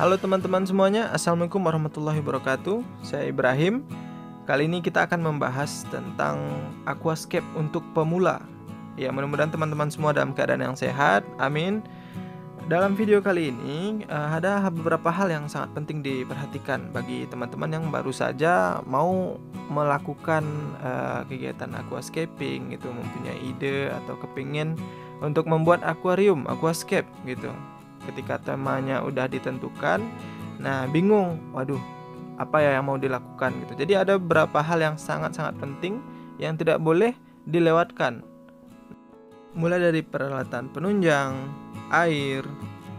Halo teman-teman semuanya, Assalamualaikum warahmatullahi wabarakatuh. Saya Ibrahim. Kali ini kita akan membahas tentang aquascape untuk pemula. Ya, mudah-mudahan teman-teman semua dalam keadaan yang sehat. Amin. Dalam video kali ini ada beberapa hal yang sangat penting diperhatikan bagi teman-teman yang baru saja mau melakukan kegiatan aquascaping gitu, mempunyai ide atau kepingin untuk membuat akuarium, aquascape gitu. Ketika temanya udah ditentukan, nah bingung, waduh, apa ya yang mau dilakukan gitu. Jadi ada beberapa hal yang sangat-sangat penting yang tidak boleh dilewatkan. Mulai dari peralatan penunjang, air,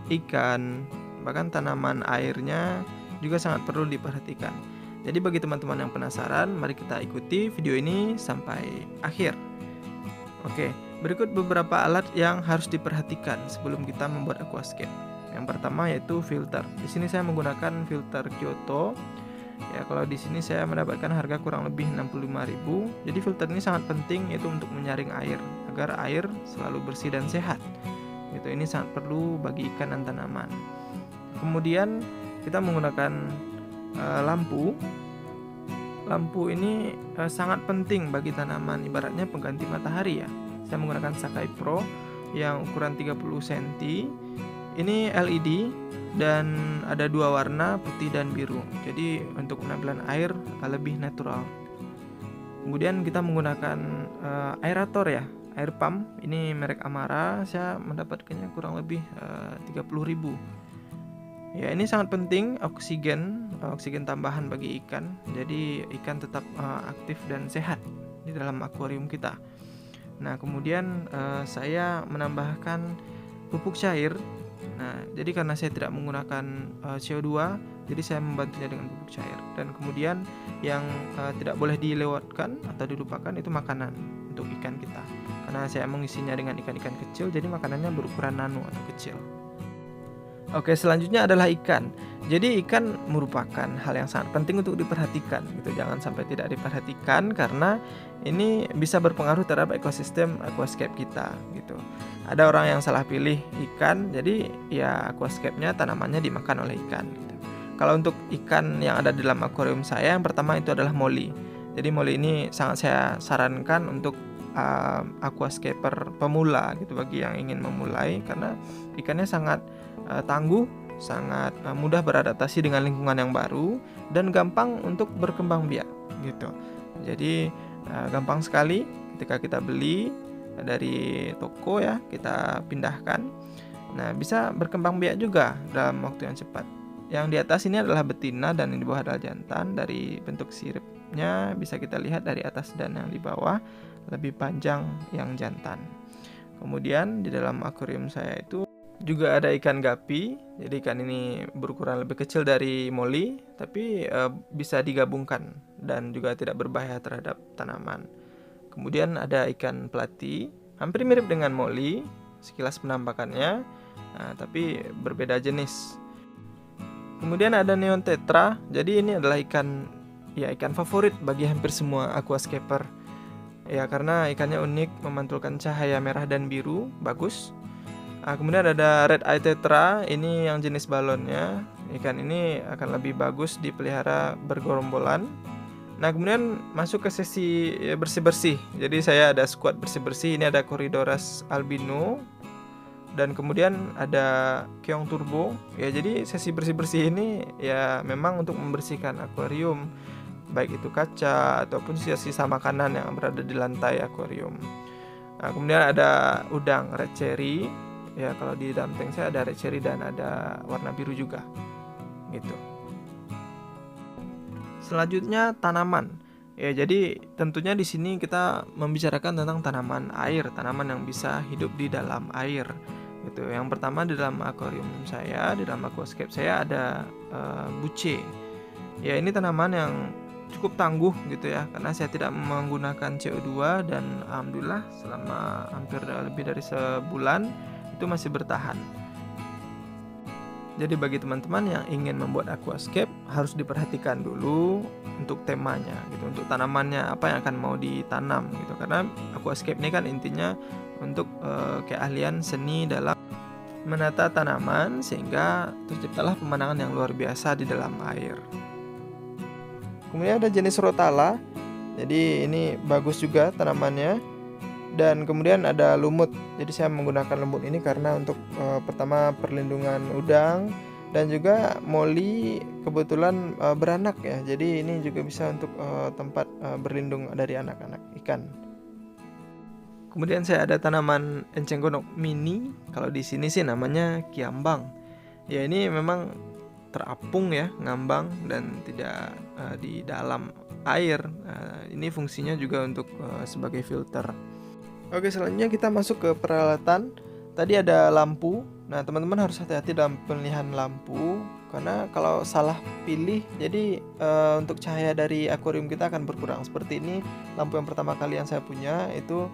ikan, bahkan tanaman airnya juga sangat perlu diperhatikan. Jadi bagi teman-teman yang penasaran, mari kita ikuti video ini sampai akhir. Oke, berikut beberapa alat yang harus diperhatikan sebelum kita membuat aquascape. Yang pertama yaitu filter. Di sini saya menggunakan filter Kyoto. Ya, kalau di sini saya mendapatkan harga kurang lebih 65.000. Jadi filter ini sangat penting, yaitu untuk menyaring air agar air selalu bersih dan sehat. Gitu, ini sangat perlu bagi ikan dan tanaman. Kemudian kita menggunakan lampu. Lampu ini sangat penting bagi tanaman, ibaratnya pengganti matahari ya. Saya menggunakan Sakai Pro yang ukuran 30 cm. Ini LED dan ada dua warna, putih dan biru. Jadi untuk penampilan air lebih natural. Kemudian kita menggunakan aerator ya, air pump. Ini merek Amara, saya mendapatkannya kurang lebih 30.000. Ya, ini sangat penting, oksigen tambahan bagi ikan. Jadi ikan tetap aktif dan sehat di dalam akuarium kita. Nah, kemudian saya menambahkan pupuk cair. Nah, jadi karena saya tidak menggunakan CO2, jadi saya membantunya dengan pupuk cair. Dan kemudian yang tidak boleh dilewatkan atau dilupakan itu makanan untuk ikan kita. Karena saya mengisinya dengan ikan-ikan kecil, jadi makanannya berukuran nano atau kecil. Oke, selanjutnya adalah ikan. Jadi ikan merupakan hal yang sangat penting untuk diperhatikan gitu. Jangan sampai tidak diperhatikan karena ini bisa berpengaruh terhadap ekosistem aquascape kita gitu. Ada orang yang salah pilih ikan, jadi ya aquascape-nya tanamannya dimakan oleh ikan gitu. Kalau untuk ikan yang ada di dalam akuarium saya, yang pertama itu adalah molly. Jadi molly ini sangat saya sarankan untuk aquascaper pemula gitu, bagi yang ingin memulai, karena ikannya sangat tangguh, sangat mudah beradaptasi dengan lingkungan yang baru dan gampang untuk berkembang biak gitu. Jadi gampang sekali ketika kita beli dari toko ya, kita pindahkan. Nah, bisa berkembang biak juga dalam waktu yang cepat. Yang di atas ini adalah betina dan yang di bawah adalah jantan. Dari bentuk siripnya bisa kita lihat dari atas dan yang di bawah lebih panjang yang jantan. Kemudian di dalam akuarium saya itu juga ada ikan gapi. Jadi ikan ini berukuran lebih kecil dari molly, tapi bisa digabungkan dan juga tidak berbahaya terhadap tanaman. Kemudian ada ikan pelati, hampir mirip dengan molly sekilas penampakannya, tapi berbeda jenis. Kemudian ada neon tetra. Jadi ini adalah ikan favorit bagi hampir semua aquascaper. Ya, karena ikannya unik, memantulkan cahaya merah dan biru, bagus. Kemudian ada red eye tetra, ini yang jenis balonnya. Ikan ini akan lebih bagus dipelihara bergerombolan. Nah, kemudian masuk ke sesi bersih-bersih. Jadi saya ada squad bersih-bersih. Ini ada Corydoras albino dan kemudian ada keong turbo. Ya, jadi sesi bersih-bersih ini ya memang untuk membersihkan akuarium, baik itu kaca ataupun sisa-sisa makanan yang berada di lantai akuarium. Nah, kemudian ada udang red cherry. Ya, kalau di dalam tank saya ada red cherry dan ada warna biru juga gitu. Selanjutnya tanaman. Ya, jadi tentunya di sini kita membicarakan tentang tanaman air, tanaman yang bisa hidup di dalam air gitu. Yang pertama di dalam akuarium saya, di dalam aquascape saya ada buce. Ya, ini tanaman yang cukup tangguh gitu ya, karena saya tidak menggunakan CO2 dan alhamdulillah selama hampir lebih dari sebulan itu masih bertahan. Jadi bagi teman-teman yang ingin membuat aquascape harus diperhatikan dulu untuk temanya gitu, untuk tanamannya apa yang akan mau ditanam gitu. Karena aquascape ini kan intinya untuk keahlian seni dalam menata tanaman sehingga terciptalah pemandangan yang luar biasa di dalam air. Kemudian ada jenis rotala. Jadi ini bagus juga tanamannya. Dan kemudian ada lumut. Jadi saya menggunakan lumut ini karena untuk pertama perlindungan udang, dan juga moli kebetulan beranak ya. Jadi ini juga bisa untuk tempat berlindung dari anak-anak ikan. Kemudian saya ada tanaman enceng gondok mini. Kalau di sini sih namanya kiambang. Ya ini memang terapung ya, ngambang dan tidak di dalam air. Ini fungsinya juga untuk sebagai filter. Oke, selanjutnya kita masuk ke peralatan. Tadi ada lampu. Nah, teman-teman harus hati-hati dalam pemilihan lampu karena kalau salah pilih, jadi untuk cahaya dari akuarium kita akan berkurang. Seperti ini, lampu yang pertama kali yang saya punya itu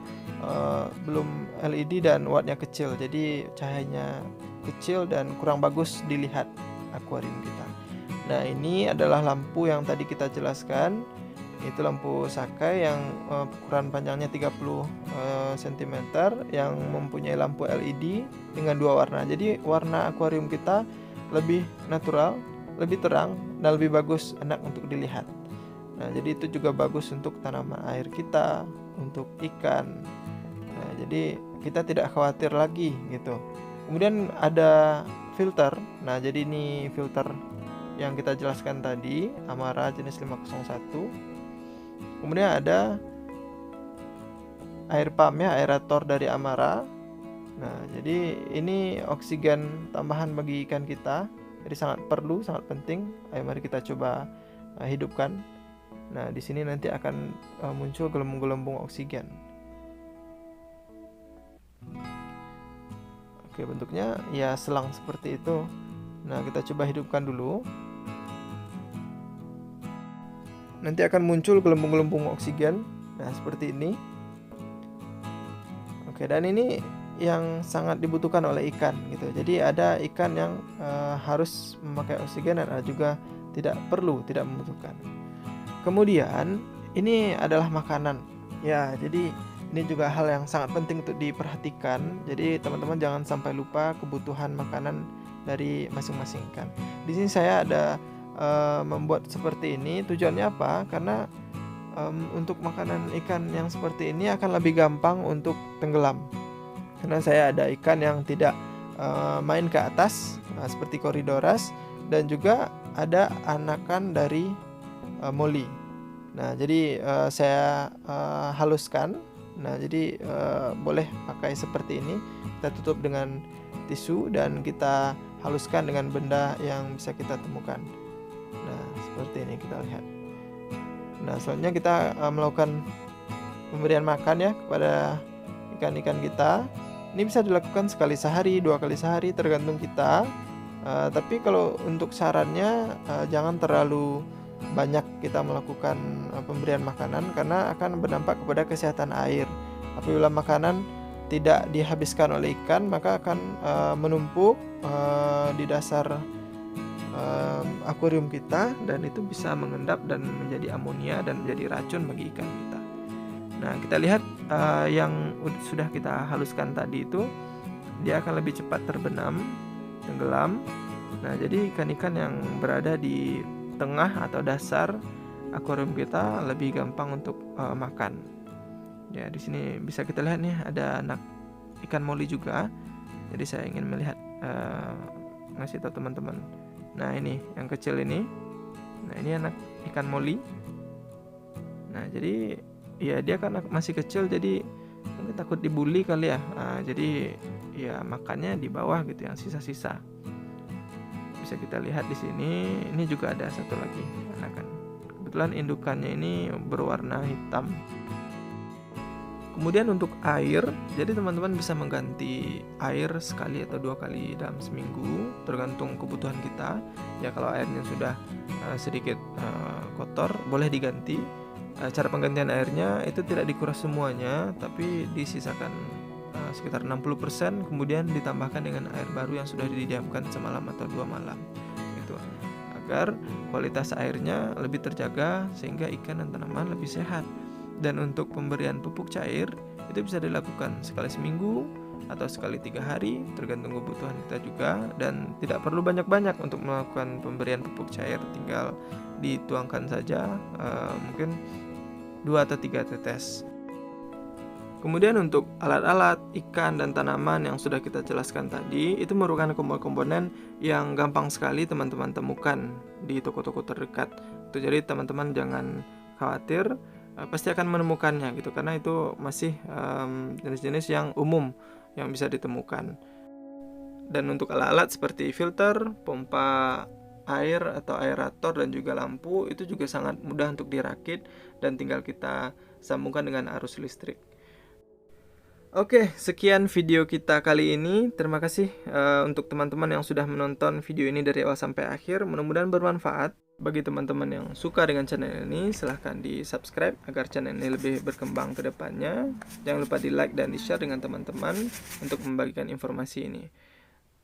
belum LED dan wattnya kecil, jadi cahayanya kecil dan kurang bagus dilihat akuarium kita. Nah, ini adalah lampu yang tadi kita jelaskan. Itu lampu Sakai yang ukuran panjangnya 30 cm yang mempunyai lampu LED dengan dua warna. Jadi warna akuarium kita lebih natural, lebih terang, dan lebih bagus enak untuk dilihat. Nah, jadi itu juga bagus untuk tanaman air kita, untuk ikan. Nah, jadi kita tidak khawatir lagi gitu. Kemudian ada filter. Nah, jadi ini filter yang kita jelaskan tadi, Amara jenis 501. Kemudian ada air pump ya, aerator dari Amara. Nah, jadi ini oksigen tambahan bagi ikan kita. Jadi sangat perlu, sangat penting. Ayo mari kita coba hidupkan. Nah, di sini nanti akan muncul gelembung-gelembung oksigen. Oke, bentuknya ya selang seperti itu. Nah, kita coba hidupkan dulu. Nanti akan muncul gelembung-gelembung oksigen. Nah, seperti ini. Oke, dan ini yang sangat dibutuhkan oleh ikan gitu. Jadi ada ikan yang harus memakai oksigen dan ada juga tidak perlu, tidak membutuhkan. Kemudian ini adalah makanan. Ya, jadi ini juga hal yang sangat penting untuk diperhatikan. Jadi teman-teman jangan sampai lupa kebutuhan makanan dari masing-masing ikan. Di sini saya ada membuat seperti ini. Tujuannya apa? Karena untuk makanan ikan yang seperti ini akan lebih gampang untuk tenggelam. Karena saya ada ikan yang tidak main ke atas, seperti Corydoras, dan juga ada anakan dari moli. Nah, jadi saya haluskan. Nah, jadi boleh pakai seperti ini. Kita tutup dengan tisu dan kita haluskan dengan benda yang bisa kita temukan. Nah, seperti ini kita lihat. Nah, selanjutnya kita melakukan pemberian makan ya kepada ikan-ikan kita. Ini bisa dilakukan sekali sehari, 2 kali sehari, tergantung kita. Tapi kalau untuk sarannya jangan terlalu banyak kita melakukan pemberian makanan karena akan berdampak kepada kesehatan air. Apabila makanan tidak dihabiskan oleh ikan, maka akan menumpuk di dasar akuarium kita, dan itu bisa mengendap dan menjadi amonia dan menjadi racun bagi ikan kita. Nah, kita lihat yang sudah kita haluskan tadi itu dia akan lebih cepat terbenam, tenggelam. Nah, jadi ikan-ikan yang berada di tengah atau dasar akuarium kita lebih gampang untuk makan. Ya, di sini bisa kita lihat nih ada anak ikan moli juga. Jadi saya ingin melihat ngasih tahu teman-teman. Nah, ini yang kecil ini. Nah, ini anak ikan moli. Nah, jadi ya dia kan masih kecil, jadi mungkin takut dibully kali ya. Nah, jadi ya makannya di bawah gitu, yang sisa-sisa. Bisa kita lihat di sini. Ini juga ada satu lagi anakan. Kebetulan indukannya ini berwarna hitam. Kemudian untuk air, jadi teman-teman bisa mengganti air sekali atau 2 kali dalam seminggu, tergantung kebutuhan kita. Ya, kalau airnya sudah sedikit kotor, boleh diganti. Cara penggantian airnya itu tidak dikuras semuanya, tapi disisakan sekitar 60%, kemudian ditambahkan dengan air baru yang sudah didiamkan semalam atau 2 malam, gitu. Agar kualitas airnya lebih terjaga sehingga ikan dan tanaman lebih sehat. Dan untuk pemberian pupuk cair itu bisa dilakukan sekali seminggu atau sekali 3 hari, tergantung kebutuhan kita juga, dan tidak perlu banyak-banyak untuk melakukan pemberian pupuk cair, tinggal dituangkan saja mungkin 2 atau 3 tetes. Kemudian untuk alat-alat, ikan, dan tanaman yang sudah kita jelaskan tadi, itu merupakan komponen yang gampang sekali teman-teman temukan di toko-toko terdekat. Jadi teman-teman jangan khawatir, pasti akan menemukannya gitu, karena itu masih jenis-jenis yang umum yang bisa ditemukan. Dan untuk alat-alat seperti filter, pompa air atau aerator, dan juga lampu, itu juga sangat mudah untuk dirakit dan tinggal kita sambungkan dengan arus listrik. Oke, sekian video kita kali ini. Terima kasih untuk teman-teman yang sudah menonton video ini dari awal sampai akhir. Mudah-mudahan bermanfaat. Bagi teman-teman yang suka dengan channel ini, silahkan di subscribe agar channel ini lebih berkembang ke depannya. Jangan lupa di like dan di share dengan teman-teman untuk membagikan informasi ini.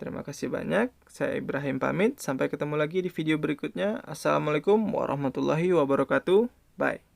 Terima kasih banyak. Saya Ibrahim pamit. Sampai ketemu lagi di video berikutnya. Assalamualaikum warahmatullahi wabarakatuh. Bye.